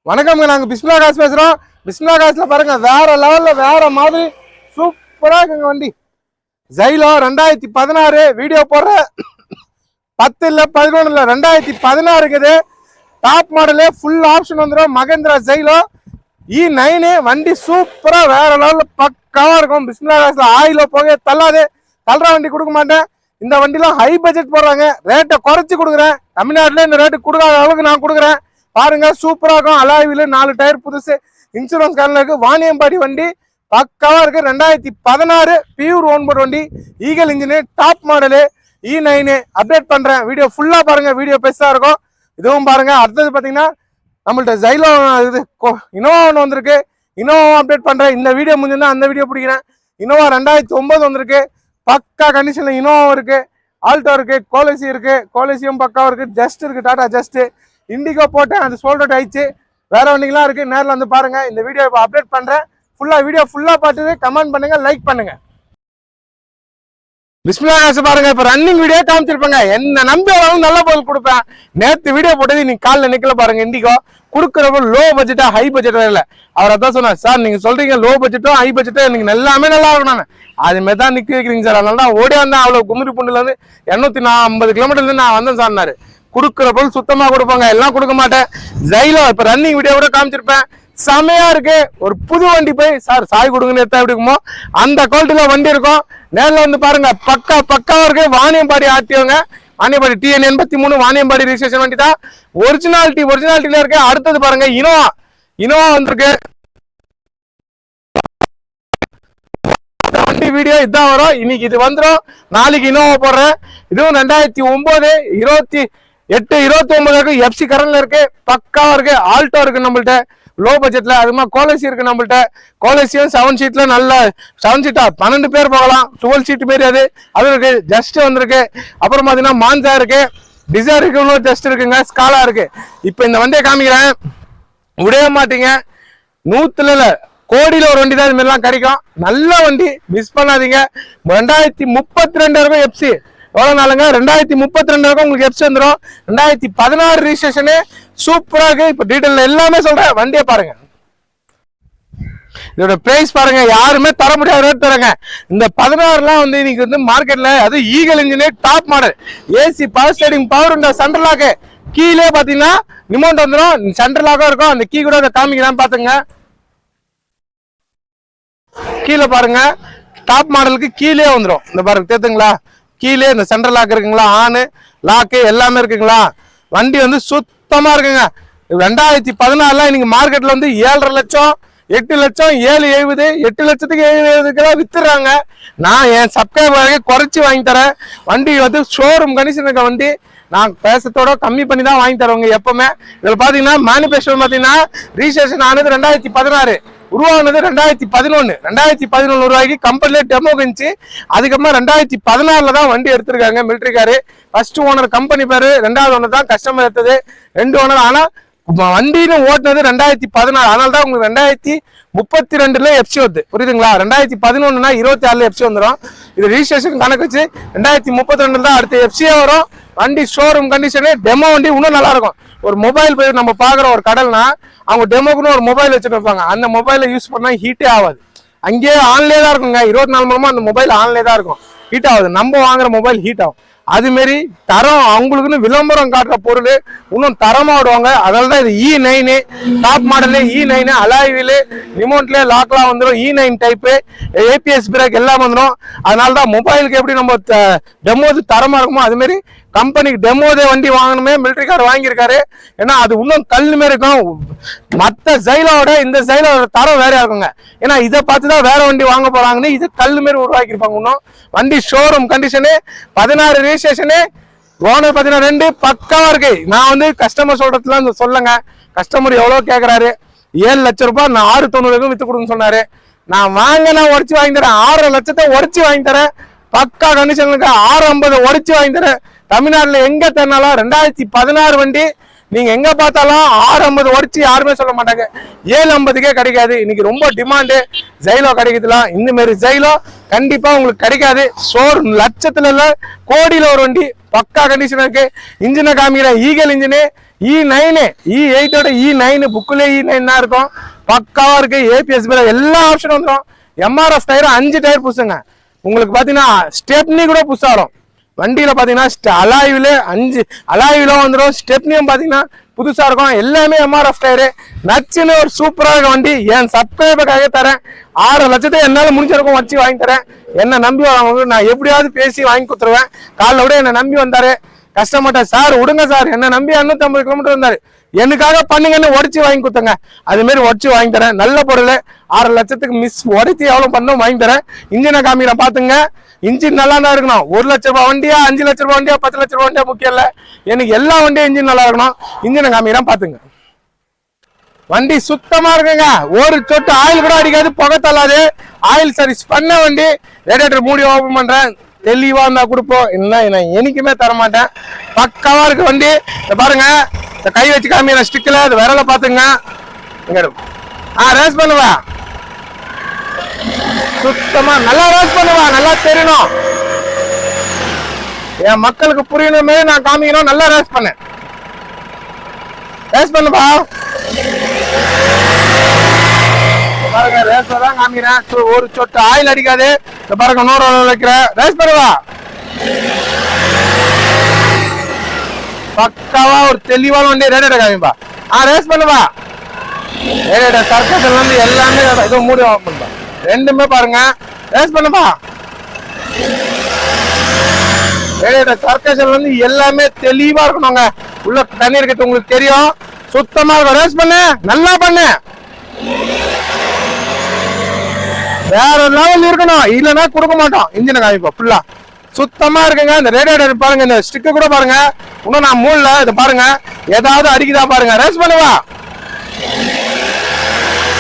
வணக்கம்ங்க. நாங்க பிஸ்மிலா காசு பேசுறோம். பிஸ்மிலா காசுல பாருங்க, வேற லெவல்ல வேற மாதிரி சூப்பரா இருக்குங்க வண்டி. ஜைலோ 2016 வீடியோ போடுற 10 இல்ல 11 இல்ல 2016 இருக்குது. டாப் மாடலு, ஃபுல் ஆப்ஷன் வந்துடும். மகேந்திரா ஜைலோ E9 வண்டி சூப்பரா வேற லெவல்ல பக்காவா இருக்கும். பிஸ்மிலா காசுல ஆயிலோ போக தள்ளாது. தள்ளுற வண்டி கொடுக்க மாட்டேன். இந்த வண்டிலாம் ஹை பட்ஜெட் போடுறாங்க, ரேட்டை குறைச்சி கொடுக்குறேன். தமிழ்நாட்டில் இந்த ரேட்டு கொடுக்காத அளவுக்கு நான் கொடுக்குறேன். பாருங்க, சூப்பரா இருக்கும். அலாய்வில் 4 டயர் புதுசு, இன்சூரன்ஸ் கார்ல இருக்கு. வாணியம்பாடி வண்டி பக்காவா இருக்கு. 2016 பியூர் ஓன்போர்ட் வண்டி, eagle engine, top model, E9 update பண்றேன். வீடியோ ஃபுல்லா பாருங்க, வீடியோ பெருசா இருக்கும். இதுவும் பாருங்க. அடுத்தது பாத்தீங்கன்னா நம்மள்ட்ட ஜைலோ இது இனோவா ஒன்று வந்திருக்கு. இனோவா அப்டேட் பண்றேன். இந்த வீடியோ முடிஞ்சுன்னா அந்த வீடியோ பிடிக்கிறேன். இனோவா 2009 வந்திருக்கு. பக்கா கண்டிஷன்ல இனோவா இருக்கு, ஆல்டோ இருக்கு, கோலசி இருக்கு. கோலசியும் பக்காவா இருக்கு. ஜஸ்ட் இருக்கு, டாடா ஜஸ்ட். இண்டிகோ போட்டேன், அது சோல்ட் அவுட் ஆயிடுச்சு. வேற வண்டிங்களாம் இருக்கு, நேரில் வந்து பாருங்க. இந்த வீடியோ இப்போ அப்டேட் பண்றேன். வீடியோ ஃபுல்லா பார்த்துட்டு கமெண்ட் பண்ணுங்க, லைக் பண்ணுங்க. பிஸ்மிலா காசு பாருங்க, இப்ப ரன்னிங் வீடியோ காமிச்சிருப்பாங்க. என்ன நம்பி வரவங்க நல்ல பொருள் கொடுப்பேன். நேற்று வீடியோ போட்டது இன்னைக்கு காலில் நிக்கல பாருங்க. இண்டிகோ கொடுக்குறப்ப லோ பட்ஜெட்டா ஹை பட்ஜெட்டா இல்லை. அவர் அதான் சொன்னார், சார் நீங்க சொல்றீங்க லோ பட்ஜெட்டும் ஹை பட்ஜெட்டும் எனக்கு எல்லாமே நல்லா இருக்கும். நான் அது மாதிரி தான் நிக்க வைக்கிறீங்க சார். அதனால தான் ஓடி வந்தேன். அவ்வளவு குமரி பூண்டுல இருந்து 850 கிலோமீட்டர்ல இருந்து நான் வந்தேன் சார்னாரு. கொடுக்குற பொருள் சுத்தமா கொடுப்பாங்க, எல்லாம் கொடுக்க மாட்டேன். ஜைலோ இப்ப ரன்னிங் வீடியோ கூட காமிச்சிருப்பேன். செமையா இருக்கு. ஒரு புது வண்டி போய் சார் சாய் கொடுங்கன்னு எத்தா எப்படி இருக்குமோ அந்த குவாலிட்டியில வண்டி இருக்கும். நேரில் வந்து பாருங்க, பக்காவா இருக்கு. வாணியம்பாடி ஆர்டிஓங்க, வாணியம்பாடி TN 83 வாணியம்பாடி ரிஜிஸ்ட்ரேஷன் வண்டி தான். ஒரிஜினாலிட்டியில இருக்கு. அடுத்தது பாருங்க, இனோவா வந்திருக்கு. வண்டி வீடியோ இதான் வரும். இன்னைக்கு இது வந்துடும், நாளைக்கு இனோவா போடுறேன். இதுவும் 2009 28 29 FC கரண்ட்ல இருக்கு. பக்காவா இருக்கு. ஆல்டோ இருக்கு நம்மள்ட்ட லோ பட்ஜெட்ல. அதுமா கோலசி இருக்கு நம்மள்ட்ட. கோலசியும் 7 சீட்ல நல்ல 7 சீட்டா 12 பேர் போகலாம். 12 சீட் மாரி அது இருக்கு. ஜஸ்ட் வந்திருக்கு. அப்புறம் பாத்தீங்கன்னா மான்சா இருக்கு, டிசைர் இருக்கு, ஜஸ்ட் இருக்குங்க, ஸ்காலா இருக்கு. இப்ப இந்த வண்டியை காமிக்கிறேன், விடவே மாட்டீங்க. 100 இல்ல கோடியில ஒரு வண்டி தான் இது மாதிரிலாம் கிடைக்கும். நல்ல வண்டி, மிஸ் பண்ணாதீங்க. 2032 இருக்கும் FC. எவ்வளவு நாளுங்க? 2032 இருக்கும் உங்களுக்கு FC வந்துடும். 2016 ரிஜிஸ்ட்ரேஷனு சூப்பரா இருக்கு. இப்ப டீடைல் எல்லாமே சொல்றேன், வண்டியை பாருங்க. இதோட பிரைஸ் பாருங்க, யாருமே தர முடியாத ரேட் தரங்க. இந்த 16லாம் வந்து இன்னைக்கு வந்து மார்க்கெட்ல, அது eagle engine, top model, AC power steering, power window, central lock. கீழே பாத்தீங்கன்னா ரிமோட் வந்துடும், சென்ட்ரல் லாக்கும் இருக்கும். அந்த கீ கூட காமிக்கிறான்னு பாத்துங்க. கீழே பாருங்க, டாப் மாடலுக்கு கீழே வந்துடும். இந்த பாருங்க தேத்துங்களா, கீழே இந்த சென்ட்ரல் லாக் இருக்குங்களா, ஆனு லாக்கு எல்லாமே இருக்குங்களா. வண்டி வந்து சுத்தமா இருக்குங்க. 2016 இன்னைக்கு மார்க்கெட்ல வந்து 7.5 லட்சம் 8 லட்சம் 770 8 லட்சத்துக்கு 770 வித்துறாங்க. நான் என் சப்ஸ்கிரைபருக்கு குறைச்சி வாங்கி தரேன். வண்டி வந்து ஷோரூம் கண்டிஷன் இருக்க வண்டி. நான் பேசத்தோட கம்மி பண்ணி தான் வாங்கி தருவாங்க எப்பவுமே. இதுல பாத்தீங்கன்னா மேனுபேக்சர் பாத்தீங்கன்னா ரிஜிஸ்ட்ரேஷன் ஆனது 2016, உருவானது 2011. 2011 ரூபாய்க்கு கம்பெனிலே டெமோ இருந்துச்சு. அதுக்கப்புறமா 2016 தான் வண்டி எடுத்திருக்காங்க military car. First owner company பேரு, 2வது ஓனர் தான் கஸ்டமர் எடுத்தது. 2 ஓனர். ஆனா வண்டின்னு ஓட்டுனது 2016. அதனால தான் உங்களுக்கு 2032 FC வருது, புரியுதுங்களா? 2011 26 FC வந்துடும். இது ரிஜிஸ்ட்ரேஷன் கணக்கு வச்சு 2032 தான் அடுத்த FCயே வரும். வண்டி ஷோரூம் கண்டிஷனு, டெமோ வண்டி இன்னும் நல்லா இருக்கும். ஒரு மொபைல் போய் நம்ம பாக்குற ஒரு கடல்னா அவங்க டெமோக்குன்னு ஒரு மொபைல் வச்சுட்டு இருப்பாங்க. அந்த மொபைலை யூஸ் பண்ணா ஹீட்டே ஆகாது. அங்கேயே ஆன்லேயே தான் இருக்குங்க. 24 மணி நேரமா அந்த மொபைல் ஆன்லேயே தான் இருக்கும். ஹீட் ஆகுது. நம்ம வாங்குற மொபைல் ஹீட் ஆகும். அது மாரி தரம், அவங்களுக்குன்னு விளம்பரம் காட்டுற பொருள் இன்னும் தரமா விடுவாங்க. அதனாலதான் இது E9 டாப் மாடலு, E9 அலாய்விலு, ரிமோட்ல லாக்லாம் வந்துடும். E9 டைப்பு, APS பிரேக் எல்லாம் வந்துடும். அதனாலதான் மொபைலுக்கு எப்படி நம்ம டெமோது தரமா இருக்குமோ அது மாதிரி கம்பெனிக்கு டெமோதே வண்டி வாங்கணுமே மிலிட்டரி கார் வாங்கியிருக்காரு. ஏன்னா அது இன்னும் கல் மாரி இருக்கும். மற்ற ஜைலோட இந்த ஜைலோட தரம் வேறையா இருக்குங்க. ஏன்னா இதை பார்த்துதான் வேற வண்டி வாங்க போறாங்கன்னு இது கல் மாரி உருவாக்கியிருப்பாங்க. இன்னும் வண்டி ஷோரூம் கண்டிஷனு, 16 ரிஜிஸ்ட்ரேஷனு, ஓனர் 2 பக்காவா இருக்கு. நான் வந்து கஸ்டமர் சொல்றதுல சொல்லுங்க, கஸ்டமர் எவ்வளவு கேட்கறாரு? 7 லட்சம் ரூபாய் நான் 690 வித்து கொடுன்னு சொன்னாரு. நான் உடச்சு வாங்கி தரேன். 6 லட்சத்தை உடச்சு வாங்கி தரேன். பக்கா கண்டிஷனுக்கு 650 உடச்சு வாங்கி தரேன். தமிழ்நாட்டுல எங்க தரனாலும் 2016 வண்டி நீங்க எங்க பார்த்தாலும் 650 உடச்சு யாருமே சொல்ல மாட்டாங்க. 750க்கே கிடைக்காது. இன்னைக்கு ரொம்ப டிமாண்டு ஜைலோ கிடைக்குதுலாம். இந்த மாதிரி ஜைலோ கண்டிப்பா உங்களுக்கு கிடைக்காது. சோறு லட்சத்துல இல்ல கோடியில ஒரு வண்டி பக்கா கண்டிஷன் இருக்கு. இன்ஜினை காமிக்கிறேன். Eagle engine E9 E8ஓட E9 புக்குல E9 தான் இருக்கும். பக்காவா இருக்கு. ஏபிஎஸ் எல்லா ஆப்ஷனும் வந்துடும். எம்ஆர்எஃப் டயர் 5 டயர் புதுசுங்க. உங்களுக்கு பாத்தீங்கன்னா ஸ்டெப்னி கூட புதுசா வரும். வண்டியில பாத்தீங்கன்னா அலாய்வில 5 அலாய்வில வந்துடும். ஸ்டெப்னியும் பாத்தீங்கன்னா புதுசா இருக்கும். எல்லாமே எம்ஆர்எஃப் டயரு. நச்சுன்னு ஒரு சூப்பரா இருக்க வண்டி. என் சப்ஸ்கிரைபருக்காக தரேன். 6 லட்சத்தை என்னால முடிஞ்சிருக்கும் வச்சு வாங்கி தரேன். என்ன நம்பி வாங்க, நான் எப்படியாவது பேசி வாங்கி கொடுத்துருவேன். காலைல விட என்ன நம்பி வந்தாரு கஷ்டமாட்டா. சார் விடுங்க சார், என்ன நம்பி 250 கிலோமீட்டர் வந்தாரு, எனக்காக பண்ணுங்கன்னு உடச்சு வாங்கி கொடுத்தங்க. அது மாதிரி உடச்சு வாங்கி தரேன். நல்ல பொருள். 6 லட்சத்துக்கு மிஸ் உடச்சி எவ்வளவு பண்ணோம் வாங்கி தரேன். இன்ஜினை காமிக்கிறேன் பாத்துங்க. இன்ஜின் நல்லா தான் இருக்கணும். 1 லட்ச ரூபாய் வண்டியா, 5 லட்ச ரூபாய் வண்டியா, 10 லட்ச ரூபாய் வண்டியா முக்கியம் இல்ல. எனக்கு எல்லா வண்டியும் இன்ஜின் நல்லா இருக்கணும். இன்ஜினை காமிக்கிறேன் பாத்துங்க. வண்டி சுத்தமா இருக்குங்க. ஒரு சொட்டு ஆயில் கூட அடிக்காது, புகை தள்ளாது. ஆயில் சர்வீஸ் பண்ண வண்டி. ரேடியேட்டர் மூடி ஓபன் பண்றேன். தெளிவா இருந்தா கொடுப்போம். என்ன என்னைக்குமே தர மாட்டேன். பக்காவா இருக்கு வண்டி. பாருங்க, இந்த கை வச்சு காமிக்கிற ஸ்டிக்ல அது விரல பாத்துங்க. ரேஸ் பண்ணுவா, சுத்தமா நல்லா ரேஸ் பண்ணுவா. நல்லா தெரியணும், என் மக்களுக்கு புரியணுமே நான் காமிக்கணும். நல்லா ரேஸ் பண்ண, ரேஸ் பண்ணுவா. பாருங்க, ரேஸ்ல தான் காமிக்கிறேன். ஒரு சொட்டு ஆயில் அடிக்காது. பாருங்க, 100 வைக்கிற ரேஸ் பண்ணுவா. பக்காவா ஒரு தெளிவான வண்டி. ரேடியேட்டர் காமிப்பா. ரேஸ் பண்ணுவா. ரேடியேட்டர் சர்க்கஸ்ல இருந்து எல்லாமே ஏதோ மூடி பண்ணுவா. ரெண்டுமே பாருங்க, ரேஸ் பண்ணுப்பா. ரேடியேட்டர் சர்க்கஸ்ல இருந்து எல்லாமே தெளிவா இருக்கணுங்க. உள்ள தண்ணி இருக்கிறது உங்களுக்கு தெரியும். சுத்தமா இருக்கும். ரேஸ் பண்ணு, நல்லா பண்ணு. வேற லெவல் இருக்கணும், இல்லைன்னா கொடுக்க மாட்டோம். இன்ஜினை காமிப்போம். ஃபுல்லா சுத்தமா இருக்குங்க. இந்த ரேடியேட்டர் பாருங்க, இந்த ஸ்டிக்கர் கூட பாருங்க. இன்னும் நான் மூடல. இதை பாருங்க, ஏதாவது அடிக்குதா பாருங்க. ரேஸ் பண்ணுவா.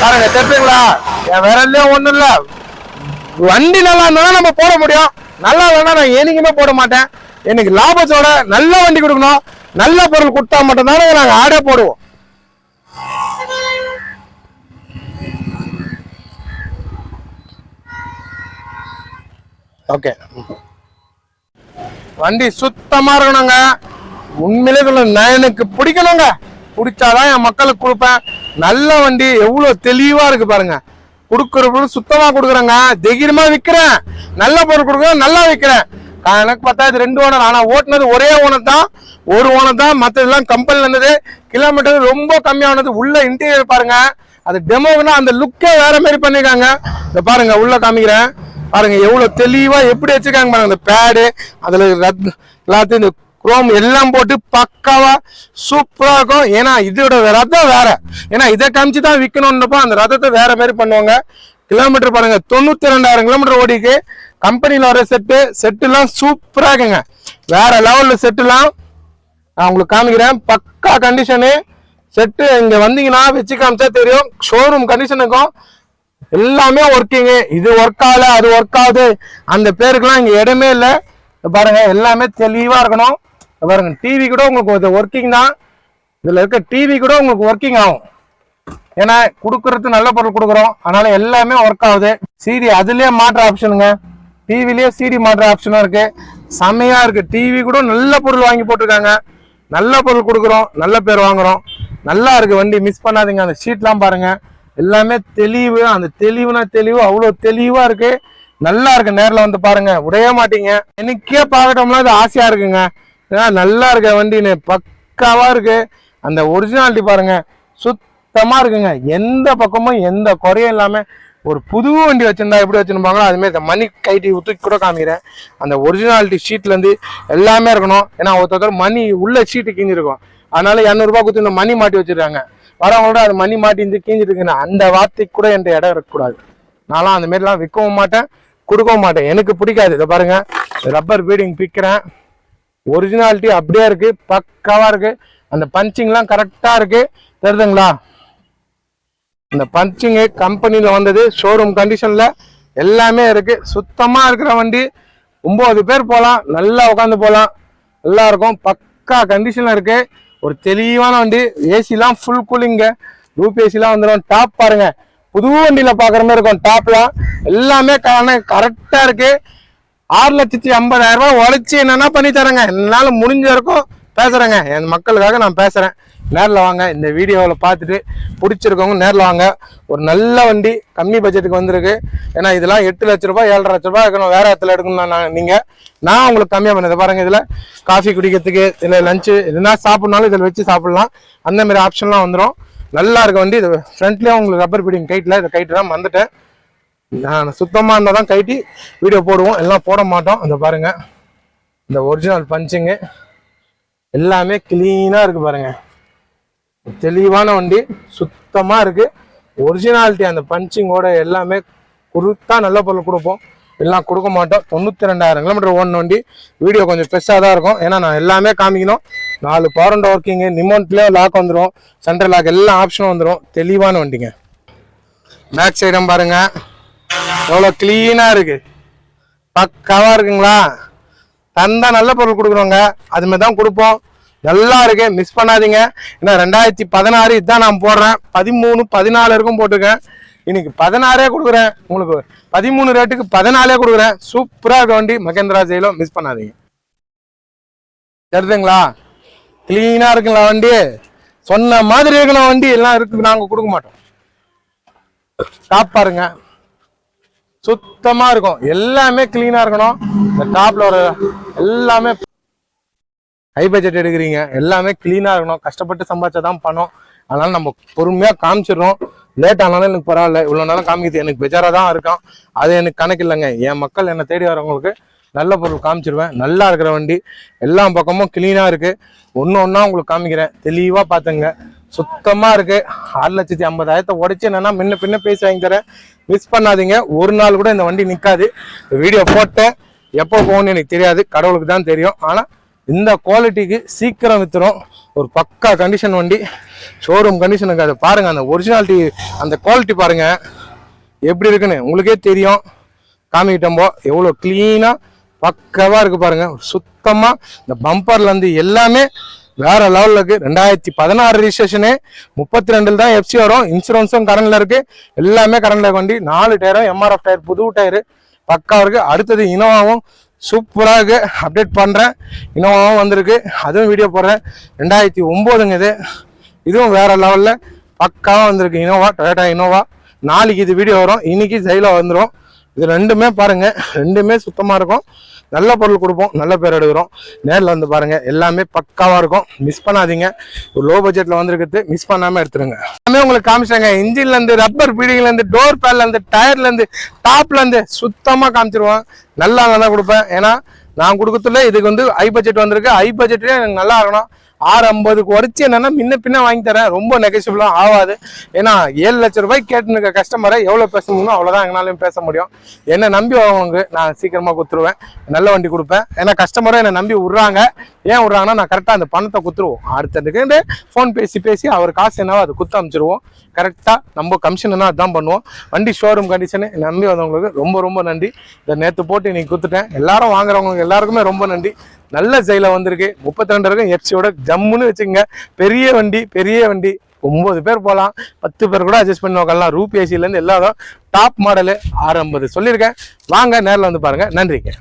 பாருங்க, தெரியுங்களா? என் விரல்ல ஒண்ணும் இல்ல. வண்டி நல்லா இருந்தா நம்ம போட முடியும். நல்லா இல்லைன்னா நான் என்னைக்குமே போட மாட்டேன். எனக்கு லாபத்தோட நல்ல வண்டி கொடுக்கணும். நல்ல பொருள் கொடுத்தா மட்டும் தானே நாங்க ஆடே போடுவோம். ஓகே, வண்டி சுத்தமா இருக்கணுங்க. உண்மையிலே எனக்கு பிடிக்கணுங்க. பிடிச்சாதான் என் மக்களுக்கு கொடுப்பேன். நல்ல வண்டி எவ்வளவு தெளிவா இருக்கு பாருங்க. கொடுக்குற பொருள் சுத்தமா கொடுக்குறேங்க. தைரியமா விற்கிறேன். நல்ல பொருள் கொடுக்குறேன், நல்லா விற்கிறேன். எனக்கு பார்த்தா இது 2 ஓனர். ஆனா ஓட்டுனது ஒரே ஓனர் தான், ஒரு ஓனர் தான். மற்றதெல்லாம் கம்பெனில இருந்தது. கிலோமீட்டர் ரொம்ப கம்மியானது. உள்ள இன்டீரியர் பாருங்க, அது டெமோனா அந்த லுக்கே வேற மாதிரி பண்ணிருக்காங்க. இத பாருங்க, உள்ள காமிக்கிறேன் பாருங்க, எவ்வளவு தெளிவா எப்படி வச்சிருக்காங்க பாருங்க. அந்த பேடு அதுல எல்லாத்தையும் இந்த குரோம் எல்லாம் போட்டு பக்காவா சூப்பரா இருக்கும். ஏன்னா இதோட ரத்தம் வேற. ஏன்னா இதை காமிச்சுதான் விற்கணும்ன்றப்போ அந்த ரத்தத்தை வேற மாதிரி பண்ணுவாங்க. கிலோமீட்டர் பாருங்க, 92,000 கிலோமீட்டர் ஓடிக்கு. கம்பெனில வர செட்டு எல்லாம் சூப்பரா இருக்குங்க. வேற லெவல்ல செட்டுலாம் நான் உங்களுக்கு காமிக்கிறேன். பக்கா கண்டிஷனு செட்டு. இங்க வந்தீங்கன்னா வச்சு காமிச்சா தெரியும். ஷோரூம் கண்டிஷன் இருக்கும். எல்லாமே ஒர்க்கிங்கு. இது ஒர்க் ஆகல, அது ஒர்க் ஆகுது, அந்த பேருக்குலாம் இங்க இடமே இல்லை. பாருங்க, எல்லாமே தெளிவா இருக்கணும். பாருங்க, டிவி கூட உங்களுக்கு ஒர்க்கிங் தான். இதுல இருக்க டிவி கூட உங்களுக்கு ஒர்க்கிங் ஆகும். ஏன்னா கொடுக்கறது நல்ல பொருள் கொடுக்குறோம், அதனால எல்லாமே ஒர்க் ஆகுது. சிடி அதுலயே மாற்ற ஆப்ஷனுங்க. டிவிலயே சிடி மாற்ற ஆப்ஷனும் இருக்கு. செம்மையா இருக்கு. டிவி கூட நல்ல பொருள் வாங்கி போட்டிருக்காங்க. நல்ல பொருள் கொடுக்குறோம், நல்ல பேர் வாங்குறோம். நல்லா இருக்கு வண்டி, மிஸ் பண்ணாதீங்க. அந்த ஷீட்லாம் பாருங்க, எல்லாமே தெளிவு. அந்த தெளிவுனா தெளிவு, அவ்வளவு தெளிவா இருக்கு. நல்லா இருக்கு. நேரில் வந்து பாருங்க, உடைய மாட்டீங்க. எனக்கே பார்க்கட்டோம்னா இது ஆசையா இருக்குங்க. நல்லா இருக்க வண்டின்னு பக்காவா இருக்கு. அந்த ஒரிஜினாலிட்டி பாருங்க, சுத்தமா இருக்குங்க. எந்த பக்கமும் எந்த குறையும் இல்லாம ஒரு புது வண்டி வச்சிருந்தா எப்படி வச்சிருப்பாங்களோ அதுமாதிரி மணி கைட்டி தூக்கி கூட காமிக்கிறேன். அந்த ஒரிஜினாலிட்டி ஷீட்ல இருந்து எல்லாமே இருக்கணும். ஏன்னா ஒருத்தர் மணி உள்ள ஷீட்டு கிஞ்சிருக்கும், அதனால 200 ரூபாய் கொடுத்து இந்த மணி மாட்டி வச்சிருக்காங்க. வரவங்களோட அது மணி மாட்டி இருந்து கீஞ்சிட்டு இருக்குன்னு அந்த வார்த்தைக்கு கூட என் இடம் இருக்கக்கூடாது. நான்லாம் அந்த மாதிரிலாம் விற்கவும் மாட்டேன், கொடுக்கவும் மாட்டேன். எனக்கு பிடிக்காது. இதை பாருங்க, ரப்பர் பீடிங் பிக்கிறேன். ஒரிஜினாலிட்டி அப்படியே இருக்கு, பக்காவா இருக்கு. அந்த பஞ்சிங்லாம் கரெக்டா இருக்கு, தெரியுதுங்களா? இந்த பஞ்சிங்கு கம்பெனில வந்தது, ஷோரூம் கண்டிஷன்ல எல்லாமே இருக்கு. சுத்தமா இருக்கிற வண்டி. 9 பேர் போகலாம், நல்லா உட்காந்து போகலாம், நல்லா இருக்கும். பக்கா கண்டிஷன்ல இருக்கு. ஒரு தெளிவான வண்டி. ஏசிலாம் ஃபுல் கூலிங்க, ரூப் ஏசிலாம் வந்துடும். டாப் பாருங்க, புது வண்டியில பாக்குற மாதிரி இருக்கும். டாப்லாம் எல்லாமே கரெக்டா இருக்கு. 6,50,000 உழைச்சி என்னன்னா பண்ணி தரேங்க. என்னால முடிஞ்ச வரைக்கும் பேசுறேங்க, என் மக்களுக்காக நான் பேசுறேன். நேரில் வாங்க, இந்த வீடியோவில் பார்த்துட்டு பிடிச்சிருக்கவங்க நேரில் வாங்க. ஒரு நல்ல வண்டி கம்மி பட்ஜெட்டுக்கு வந்திருக்கு. ஏன்னா இதெல்லாம் 8 லட்ச ரூபாய் 7.5 லட்ச ரூபாய் இருக்கணும், வேற இடத்துல எடுக்கணும். நான் உங்களுக்கு கம்மியாக பண்ணது பாருங்க. இதில் காஃபி குடிக்கிறதுக்கு, இல்லை லஞ்சு எதுனா சாப்பிட்னாலும் இதில் வச்சு சாப்பிட்லாம். அந்த மாதிரி ஆப்ஷன்லாம் வந்துடும். நல்லா இருக்க வண்டி. இது ஃப்ரண்ட்லேயே உங்களுக்கு ரப்பர் பீடிங் கைட்டில், இதை கைட்டு தான் வந்துட்டேன். நான் சுத்தமாக இருந்தால் தான் கைட்டி வீடியோ போடுவோம், எல்லாம் போட மாட்டோம். இந்த பாருங்க, இந்த ஒரிஜினல் பஞ்சிங்கு எல்லாமே கிளீனாக இருக்கு பாருங்க. தெளிவான வண்டி, சுத்தமாக இருக்கு. ஒரிஜினாலிட்டி அந்த பஞ்சிங்கோட எல்லாமே கொடுத்தா நல்ல பொருள் கொடுப்போம், எல்லாம் கொடுக்க மாட்டோம். 92,000 கிலோமீட்டர் ஓடின வண்டி. வீடியோ கொஞ்சம் பெருசாக தான் இருக்கும், ஏன்னா நான் எல்லாமே காமிக்கணும். 4 பவர் அண்ட் ஒர்க்கிங்கு, நிமோன்ட்லேயே லாக் வந்துடும், சென்ட்ரல் லாக் எல்லா ஆப்ஷனும் வந்துடும். தெளிவான வண்டிங்க. பேக் சைடும் பாருங்க எவ்வளோ கிளீனாக இருக்கு, பக்காவாக இருக்குங்களா. தந்தா நல்ல பொருள் கொடுக்குறோங்க, அதுமாதிரி தான் கொடுப்போம். நல்லா இருக்கு, மிஸ் பண்ணாதீங்க. ஏன்னா 2016 இதுதான் நான் போடுறேன். 13, 14 வரைக்கும் போட்டிருக்கேன். இன்னைக்கு 16 கொடுக்குறேன் உங்களுக்கு. 13 ரேட்டுக்கு 14 கொடுக்குறேன். சூப்பராக இருக்க வண்டி, மகேந்திரா ஜெயிலோ, மிஸ் பண்ணாதீங்க. தெரியுதுங்களா, கிளீனா இருக்குங்களா வண்டி. சொன்ன மாதிரி இருக்கணும் வண்டி, எல்லாம் இருக்கு, நாங்க கொடுக்க மாட்டோம். டாப் பாருங்க, சுத்தமா இருக்கும், எல்லாமே கிளீனா இருக்கணும். இந்த டாப்ல ஒரு எல்லாமே ஹை பட்ஜெட் எடுக்கிறீங்க, எல்லாமே கிளீனா இருக்கணும். கஷ்டப்பட்டு சம்பாதிச்சாதான் பணம். அதனால நம்ம பொறுமையா காமிச்சிடறோம். லேட் ஆனாலும் எனக்கு பரவாயில்ல, இவ்வளவு நேரம் காமிக்கிறது எனக்கு பெஜாரா தான் இருக்கும். அது எனக்கு கணக்கு இல்லைங்க. என் மக்கள் என்னை தேடி வரவங்களுக்கு நல்ல பொருள் காமிச்சிருவேன். நல்லா இருக்கிற வண்டி, எல்லா பக்கமும் கிளீனா இருக்கு. ஒன்னா உங்களுக்கு காமிக்கிறேன், தெளிவா பாத்துங்க. சுத்தமா இருக்கு. 6,50,000 உடைச்சு என்னன்னா முன்ன பின்ன பேசி வாங்கி தரேன், மிஸ் பண்ணாதீங்க. ஒரு நாள் கூட இந்த வண்டி நிக்காது. வீடியோ போட்டேன், எப்போ போகணும்னு எனக்கு தெரியாது, கடவுளுக்கு தான் தெரியும். ஆனா இந்த குவாலிட்டிக்கு சீக்கிரம் வித்துரும். ஒரு பக்கா கண்டிஷன் வண்டி, ஷோரூம் கண்டிஷனுக்கு. அதை பாருங்க, அந்த ஒரிஜினாலிட்டி, அந்த குவாலிட்டி பாருங்க எப்படி இருக்குன்னு உங்களுக்கே தெரியும். காமிக்கிட்டோம்போ எவ்வளோ கிளீனா பக்காவா இருக்கு பாருங்க. சுத்தமா இந்த பம்பர்ல இருந்து எல்லாமே வேற லெவல்ல இருக்கு. 2016 ரிஜிஸ்ட்ரேஷனு, 32 தான் எஃப்சி வரும். இன்சூரன்ஸும் கரண்ட்ல இருக்கு, எல்லாமே கரண்ட்ல வண்டி. 4 டயரும் எம்ஆர்எஃப் டயர், புது டயரு பக்கா இருக்கு. அடுத்தது இனோவாவும் சூப்பராக அப்டேட் பண்றேன். இனோவாவும் வந்திருக்கு, அதுவும் வீடியோ போடுறேன். 2009 இதுவும் வேற லெவல்ல பக்காவா வந்திருக்கு. Innova, Toyota Innova. நாளைக்கு இது வீடியோ வரும், இன்னைக்கு ஜெயிலோ வந்துடும். இது ரெண்டுமே பாருங்க, ரெண்டுமே சுத்தமா இருக்கும். நல்ல பொருள் கொடுப்போம், நல்ல பேர் எடுக்கிறோம். நேரில் வந்து பாருங்க, எல்லாமே பக்காவா இருக்கும், மிஸ் பண்ணாதீங்க. ஒரு லோ பட்ஜெட்ல வந்திருக்கிறது, மிஸ் பண்ணாம எடுத்துருங்க. எல்லாமே உங்களுக்கு காமிச்சாங்க. இன்ஜின்ல இருந்து, ரப்பர் பீடிங்ல இருந்து, டோர் பேட்ல இருந்து, டயர்ல இருந்து, டாப்ல இருந்து சுத்தமா காமிச்சிருவோம். நல்லா தான் கொடுப்பேன். ஏன்னா நான் கொடுக்கறதுல இதுக்கு வந்து ஹை பட்ஜெட் வந்திருக்கு. ஹை பட்ஜெட்லயே எனக்கு நல்லா இருக்கணும். 6,50,000 உரைச்சி என்னன்னா முன்ன பின்ன வாங்கி தரேன். ரொம்ப நெகசிபிளும் ஆகாது. ஏன்னா 7 லட்ச ரூபாய்க்கு கேட்டுருக்க கஸ்டமரை எவ்வளவு பேச முடியும் அவ்வளவுதான் எங்களாலையும் பேச முடியும். என்னை நம்பி வரவங்க நான் சீக்கிரமா கொடுத்துருவேன், நல்ல வண்டி கொடுப்பேன். ஏன்னா கஸ்டமரை என்னை நம்பி விடுறாங்க. ஏன் விடுறாங்கன்னா நான் கரெக்டா அந்த பணத்தை குத்துருவோம். அடுத்ததுக்கு ஃபோன் பேசி அவர் காசு என்னவோ அதை குத்து அமைச்சிருவோம். கரெக்டா நம்ம கமிஷன் என்ன அதுதான் பண்ணுவோம். வண்டி ஷோரூம் கண்டிஷனு நம்பி வந்தவங்களுக்கு ரொம்ப ரொம்ப நன்றி. இதை நேற்று போட்டு இன்னைக்கு குத்துட்டேன். எல்லாரும் வாங்குறவங்களுக்கு எல்லாருக்குமே ரொம்ப நன்றி. நல்ல ஜெயில வந்திருக்கு. 32 இருக்கும் எஃப்சியோட ஜம்முன்னு வச்சுக்கோங்க. பெரிய வண்டி, பெரிய வண்டி. 9 பேர் போகலாம், 10 பேர் கூட அட்ஜஸ்ட் பண்ணி உட்காரலாம். ரூப் ஏசிலேருந்து எல்லாரும் டாப் மாடலு 650 சொல்லியிருக்கேன். வாங்க, நேரில் வந்து பாருங்க. நன்றிங்க.